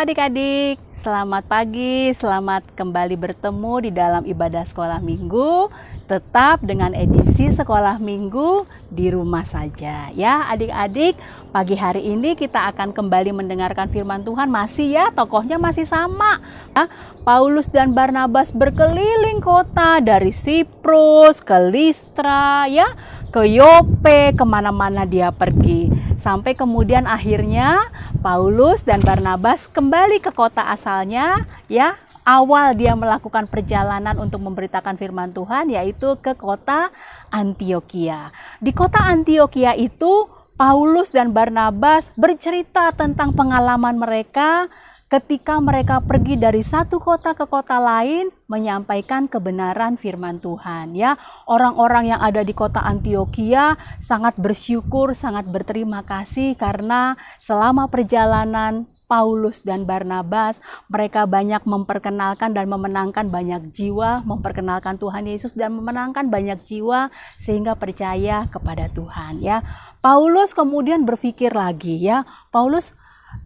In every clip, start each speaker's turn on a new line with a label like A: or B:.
A: adik-adik, selamat pagi, selamat kembali bertemu di dalam ibadah sekolah minggu. Tetap dengan edisi sekolah minggu di rumah saja ya adik-adik. Pagi hari ini kita akan kembali mendengarkan firman Tuhan. Masih ya, tokohnya masih sama ya. Paulus dan Barnabas berkeliling kota dari Siprus ke Listra ya, ke Yope, kemana-mana dia pergi. Sampai kemudian akhirnya Paulus dan Barnabas kembali ke kota asalnya ya. Awal dia melakukan perjalanan untuk memberitakan firman Tuhan yaitu ke kota Antiokhia. Di kota Antiokhia itu Paulus dan Barnabas bercerita tentang pengalaman mereka ketika mereka pergi dari satu kota ke kota lain menyampaikan kebenaran firman Tuhan ya. Orang-orang yang ada di kota Antiokhia sangat bersyukur, sangat berterima kasih karena selama perjalanan Paulus dan Barnabas mereka banyak memperkenalkan dan memenangkan banyak jiwa, memperkenalkan Tuhan Yesus dan memenangkan banyak jiwa sehingga percaya kepada Tuhan ya. Paulus kemudian berpikir lagi ya. Paulus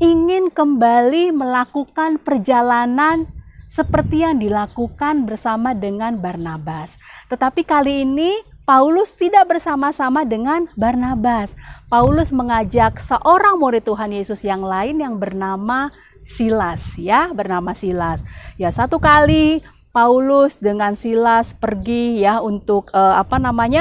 A: ingin kembali melakukan perjalanan seperti yang dilakukan bersama dengan Barnabas. Tetapi kali ini Paulus tidak bersama-sama dengan Barnabas. Paulus mengajak seorang murid Tuhan Yesus yang lain yang bernama Silas ya, bernama Silas. Ya, satu kali Paulus dengan Silas pergi ya untuk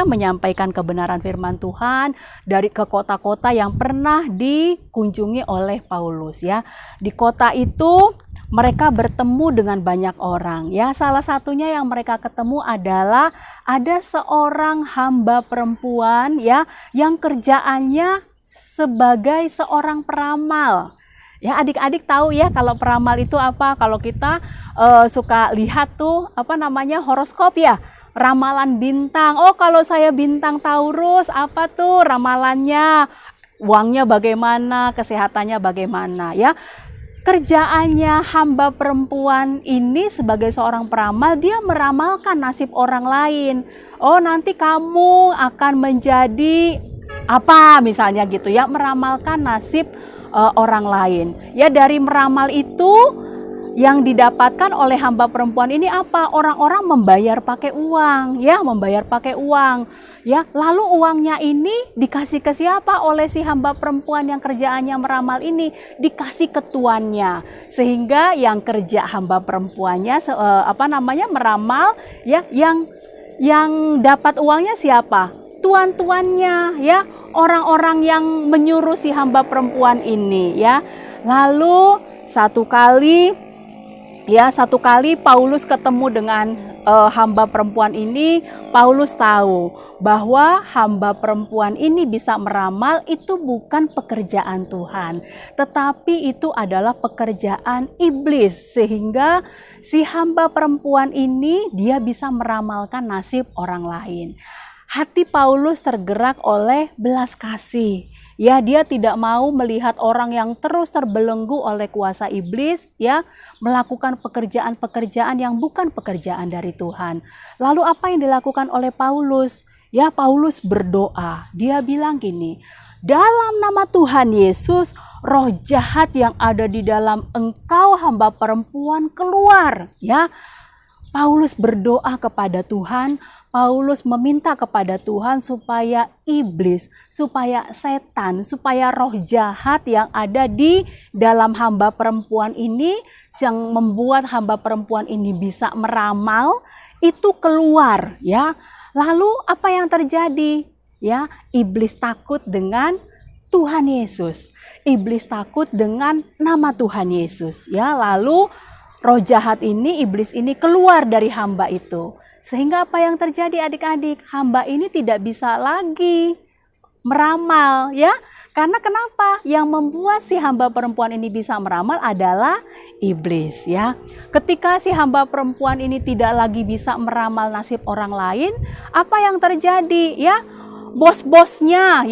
A: menyampaikan kebenaran firman Tuhan dari ke kota-kota yang pernah dikunjungi oleh Paulus ya. Di kota itu mereka bertemu dengan banyak orang ya. Salah satunya yang mereka ketemu adalah ada seorang hamba perempuan ya yang kerjaannya sebagai seorang peramal. Ya, adik-adik tahu ya kalau peramal itu apa? Kalau kita suka lihat tuh horoskop ya, ramalan bintang. Oh, kalau saya bintang Taurus, apa tuh ramalannya? Uangnya bagaimana, kesehatannya bagaimana ya? Kerjaannya hamba perempuan ini sebagai seorang peramal, dia meramalkan nasib orang lain. Oh, nanti kamu akan menjadi apa misalnya gitu ya, meramalkan nasib orang lain. Ya, dari meramal itu yang didapatkan oleh hamba perempuan ini apa? Orang-orang membayar pakai uang, ya, membayar pakai uang. Ya, lalu uangnya ini dikasih ke siapa oleh si hamba perempuan yang kerjaannya meramal ini? Dikasih ke tuannya. Sehingga yang kerja hamba perempuannya meramal ya, yang dapat uangnya siapa? Tuan-tuannya ya, orang-orang yang menyuruh si hamba perempuan ini ya. Lalu satu kali Paulus ketemu dengan hamba perempuan ini. Paulus tahu bahwa hamba perempuan ini bisa meramal itu bukan pekerjaan Tuhan, tetapi itu adalah pekerjaan iblis, sehingga si hamba perempuan ini dia bisa meramalkan nasib orang lain. Hati Paulus tergerak oleh belas kasih. Ya, dia tidak mau melihat orang yang terus terbelenggu oleh kuasa iblis ya, melakukan pekerjaan-pekerjaan yang bukan pekerjaan dari Tuhan. Lalu apa yang dilakukan oleh Paulus? Ya, Paulus berdoa. Dia bilang gini, dalam nama Tuhan Yesus, roh jahat yang ada di dalam engkau hamba perempuan keluar. Ya, Paulus berdoa kepada Tuhan. Paulus meminta kepada Tuhan supaya iblis, supaya setan, supaya roh jahat yang ada di dalam hamba perempuan ini, yang membuat hamba perempuan ini bisa meramal, itu keluar ya. Lalu apa yang terjadi? Ya, iblis takut dengan Tuhan Yesus. Iblis takut dengan nama Tuhan Yesus ya. Lalu roh jahat ini, iblis ini keluar dari hamba itu. Sehingga apa yang terjadi adik-adik? Hamba ini tidak bisa lagi meramal ya. Karena kenapa? Yang membuat si hamba perempuan ini bisa meramal adalah iblis ya. Ketika si hamba perempuan ini tidak lagi bisa meramal nasib orang lain, apa yang terjadi ya? Bos-bosnya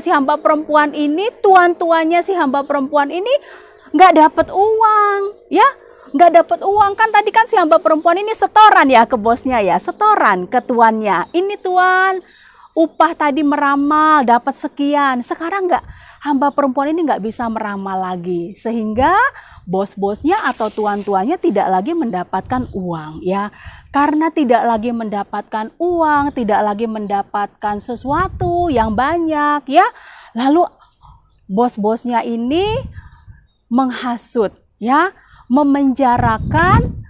A: si hamba perempuan ini, tuan-tuannya si hamba perempuan ini nggak dapat uang ya. Nggak dapat uang kan, tadi kan si hamba perempuan ini setoran ya ke bosnya ya, setoran ke tuannya. Ini tuan, upah tadi meramal dapat sekian. Sekarang nggak, hamba perempuan ini nggak bisa meramal lagi, sehingga bos-bosnya atau tuan-tuannya tidak lagi mendapatkan uang, ya. Karena tidak lagi mendapatkan uang, tidak lagi mendapatkan sesuatu yang banyak, ya. Lalu bos-bosnya ini menghasut, ya, memenjarakan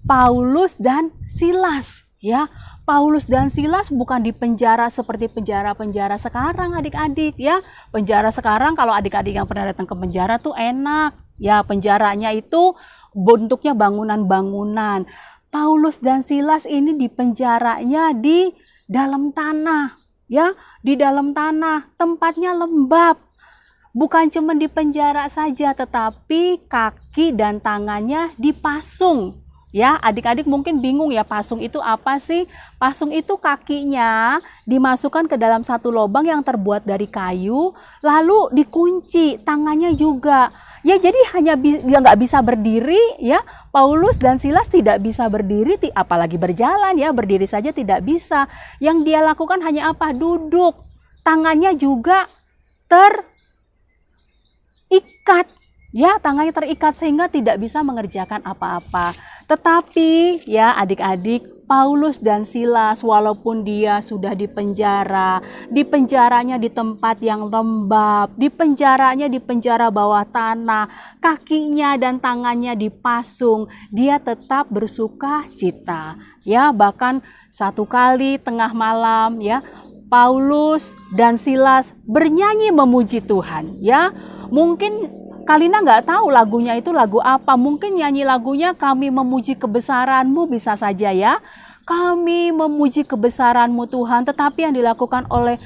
A: Paulus dan Silas, ya. Paulus dan Silas bukan dipenjara seperti penjara-penjara sekarang, adik-adik, ya. Penjara sekarang, kalau adik-adik yang pernah datang ke penjara tuh enak, ya. Penjaranya itu bentuknya bangunan-bangunan. Paulus dan Silas ini dipenjaranya di dalam tanah, ya, di dalam tanah, tempatnya lembab. Bukan cuma dipenjara saja, tetapi kaki dan tangannya dipasung. Ya, adik-adik mungkin bingung ya, pasung itu apa sih? Pasung itu kakinya dimasukkan ke dalam satu lubang yang terbuat dari kayu, lalu dikunci, tangannya juga. Ya, jadi dia nggak bisa berdiri, ya. Paulus dan Silas tidak bisa berdiri, apalagi berjalan, ya. Berdiri saja tidak bisa. Yang dia lakukan hanya apa? Duduk. Tangannya juga terikat, ya. Tangannya terikat sehingga tidak bisa mengerjakan apa-apa. Tetapi ya adik-adik, Paulus dan Silas walaupun dia sudah dipenjaranya di tempat yang lembab, dipenjaranya di penjara bawah tanah, kakinya dan tangannya dipasung, dia tetap bersuka cita. Ya, bahkan satu kali tengah malam, ya, Paulus dan Silas bernyanyi memuji Tuhan, ya. Mungkin Kalina nggak tahu lagunya itu lagu apa. Mungkin nyanyi lagunya Kami Memuji Kebesaran-Mu bisa saja, ya. Kami memuji kebesaran-Mu Tuhan. Tetapi yang dilakukan oleh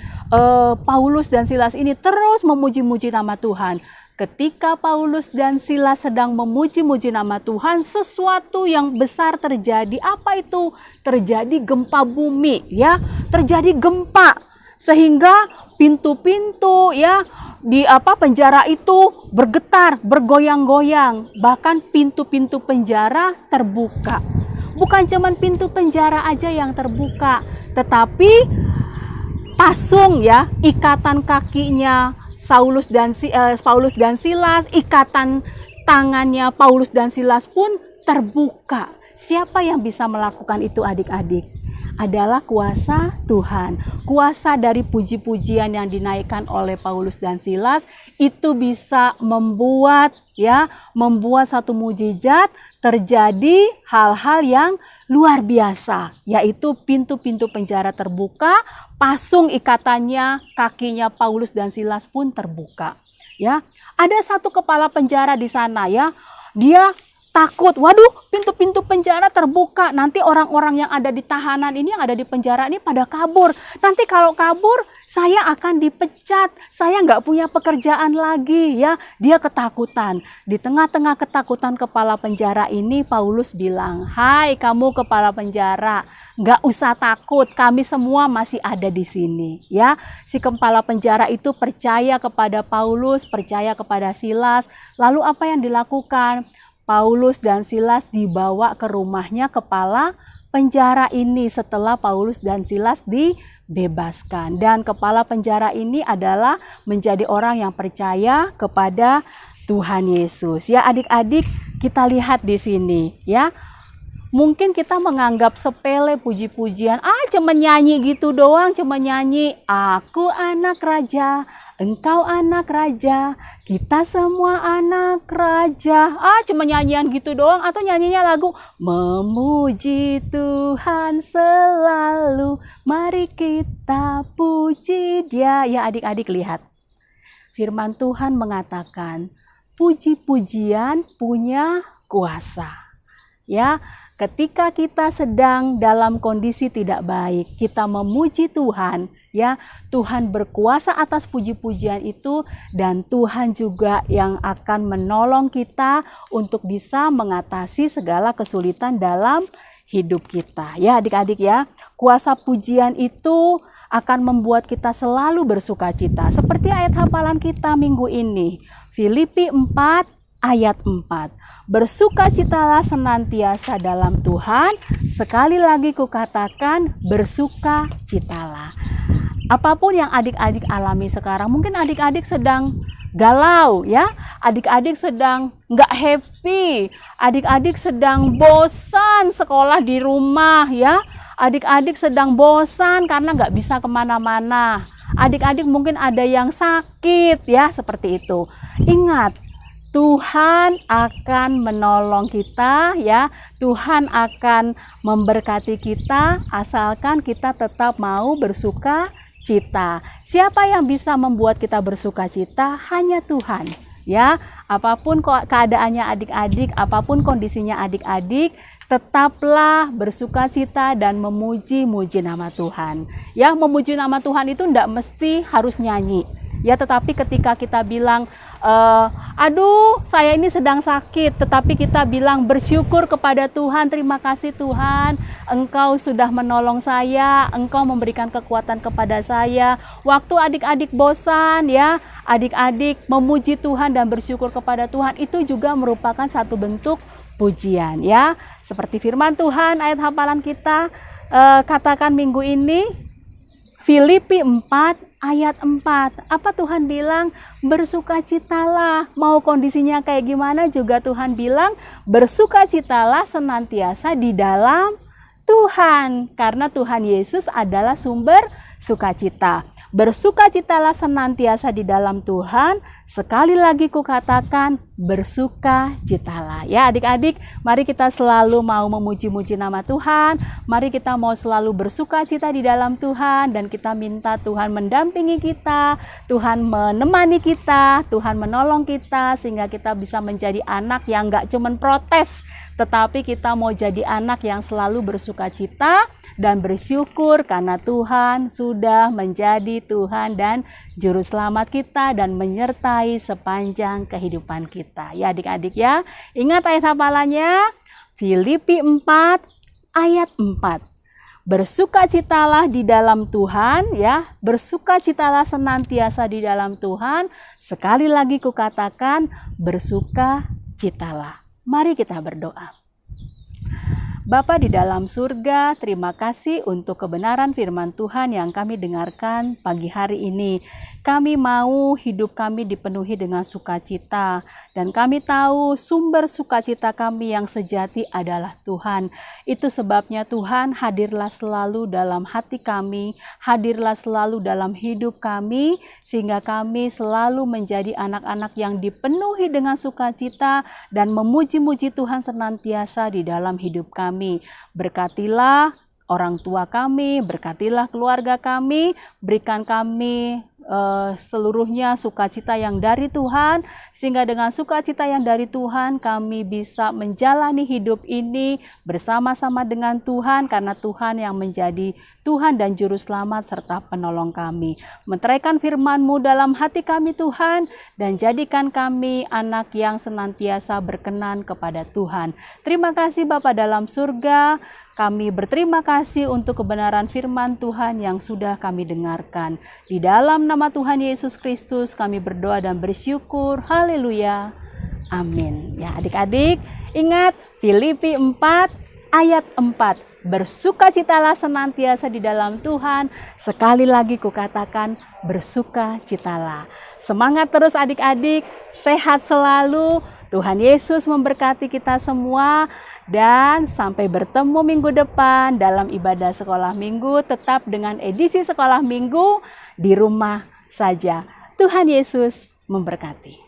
A: Paulus dan Silas ini terus memuji-muji nama Tuhan. Ketika Paulus dan Silas sedang memuji-muji nama Tuhan, sesuatu yang besar terjadi. Apa itu? Terjadi gempa bumi, ya. Terjadi gempa sehingga pintu-pintu, ya, di penjara itu bergetar, bergoyang-goyang, bahkan pintu-pintu penjara terbuka. Bukan cuma pintu penjara aja yang terbuka, tetapi pasung, ya, ikatan kakinya Paulus dan Silas, ikatan tangannya Paulus dan Silas pun terbuka. Siapa yang bisa melakukan itu, adik-adik? Adalah kuasa Tuhan. Kuasa dari puji-pujian yang dinaikkan oleh Paulus dan Silas itu bisa membuat satu mukjizat, terjadi hal-hal yang luar biasa, yaitu pintu-pintu penjara terbuka, pasung ikatannya, kakinya Paulus dan Silas pun terbuka. Ya, ada satu kepala penjara di sana, ya. Dia takut, waduh, pintu-pintu penjara terbuka. Nanti orang-orang yang ada di tahanan ini, yang ada di penjara ini pada kabur. Nanti kalau kabur, saya akan dipecat. Saya nggak punya pekerjaan lagi, ya. Dia ketakutan. Di tengah-tengah ketakutan kepala penjara ini, Paulus bilang, "Hai kamu kepala penjara, nggak usah takut. Kami semua masih ada di sini." Ya, si kepala penjara itu percaya kepada Paulus, percaya kepada Silas. Lalu apa yang dilakukan? Paulus dan Silas dibawa ke rumahnya kepala penjara ini setelah Paulus dan Silas dibebaskan. Dan kepala penjara ini adalah menjadi orang yang percaya kepada Tuhan Yesus. Ya adik-adik, kita lihat di sini, ya. Mungkin kita menganggap sepele puji-pujian, cuma nyanyi gitu doang, cuma nyanyi, aku anak raja, engkau anak raja, kita semua anak raja. Cuma nyanyian gitu doang, atau nyanyinya lagu memuji Tuhan selalu, mari kita puji Dia. Ya adik-adik lihat, firman Tuhan mengatakan puji-pujian punya kuasa. Ya, ketika kita sedang dalam kondisi tidak baik, kita memuji Tuhan, ya, Tuhan berkuasa atas puji-pujian itu, dan Tuhan juga yang akan menolong kita untuk bisa mengatasi segala kesulitan dalam hidup kita. Ya adik-adik, ya, kuasa pujian itu akan membuat kita selalu bersukacita. Seperti ayat hafalan kita minggu ini, Filipi 4 ayat 4. Bersukacitalah senantiasa dalam Tuhan. Sekali lagi kukatakan, bersukacitalah. apapun yang adik-adik alami sekarang, mungkin adik-adik sedang galau ya, adik-adik sedang nggak happy, adik-adik sedang bosan sekolah di rumah ya, adik-adik sedang bosan karena nggak bisa kemana-mana, adik-adik mungkin ada yang sakit ya, seperti itu. Ingat, Tuhan akan menolong kita ya, Tuhan akan memberkati kita asalkan kita tetap mau bersuka cita. Siapa yang bisa membuat kita bersuka cita? Hanya Tuhan. Ya, apapun keadaannya adik-adik, apapun kondisinya adik-adik, tetaplah bersuka cita dan memuji-muji nama Tuhan. Ya, memuji nama Tuhan itu tidak mesti harus nyanyi. Ya, tetapi ketika kita bilang, aduh saya ini sedang sakit, tetapi kita bilang bersyukur kepada Tuhan, terima kasih Tuhan, Engkau sudah menolong saya, Engkau memberikan kekuatan kepada saya. Waktu adik-adik bosan ya, adik-adik memuji Tuhan dan bersyukur kepada Tuhan, itu juga merupakan satu bentuk pujian ya. Seperti firman Tuhan, ayat hafalan kita katakan minggu ini, Filipi 4 ayat 4. Apa Tuhan bilang? Bersukacitalah. Mau kondisinya kayak gimana juga Tuhan bilang bersukacitalah senantiasa di dalam Tuhan. Karena Tuhan Yesus adalah sumber sukacita. Bersukacitalah senantiasa di dalam Tuhan. Sekali lagi kukatakan bersukacitalah. Ya adik-adik, mari kita selalu mau memuji-muji nama Tuhan. Mari kita mau selalu bersukacita di dalam Tuhan. Dan kita minta Tuhan mendampingi kita, Tuhan menemani kita, Tuhan menolong kita. Sehingga kita bisa menjadi anak yang gak cuman protes, tetapi kita mau jadi anak yang selalu bersukacita dan bersyukur karena Tuhan sudah menjadi Tuhan dan Juru Selamat kita dan menyertai sepanjang kehidupan kita. Ya adik-adik ya, ingat ayat hafalannya Filipi 4 ayat 4. Bersukacitalah di dalam Tuhan ya, bersukacitalah senantiasa di dalam Tuhan. Sekali lagi kukatakan bersukacitalah. Mari kita berdoa. Bapa di dalam surga, terima kasih untuk kebenaran firman Tuhan yang kami dengarkan pagi hari ini. Kami mau hidup kami dipenuhi dengan sukacita, dan kami tahu sumber sukacita kami yang sejati adalah Tuhan. Itu sebabnya Tuhan, hadirlah selalu dalam hati kami, hadirlah selalu dalam hidup kami, sehingga kami selalu menjadi anak-anak yang dipenuhi dengan sukacita dan memuji-muji Tuhan senantiasa di dalam hidup kami. Berkatilah orang tua kami, berkatilah keluarga kami, berikan kami seluruhnya sukacita yang dari Tuhan, sehingga dengan sukacita yang dari Tuhan kami bisa menjalani hidup ini bersama-sama dengan Tuhan, karena Tuhan yang menjadi Tuhan dan Juru Selamat serta penolong kami. Meteraikan firman-Mu dalam hati kami Tuhan, dan jadikan kami anak yang senantiasa berkenan kepada Tuhan. Terima kasih Bapa dalam surga. Kami berterima kasih untuk kebenaran firman Tuhan yang sudah kami dengarkan. Di dalam nama Tuhan Yesus Kristus kami berdoa dan bersyukur. Haleluya. Amin. Ya adik-adik, ingat Filipi 4 ayat 4. Bersukacitalah senantiasa di dalam Tuhan. Sekali lagi kukatakan bersukacitalah. Semangat terus adik-adik, sehat selalu. Tuhan Yesus memberkati kita semua. Dan sampai bertemu minggu depan dalam ibadah sekolah minggu, tetap dengan edisi sekolah minggu di rumah saja. Tuhan Yesus memberkati.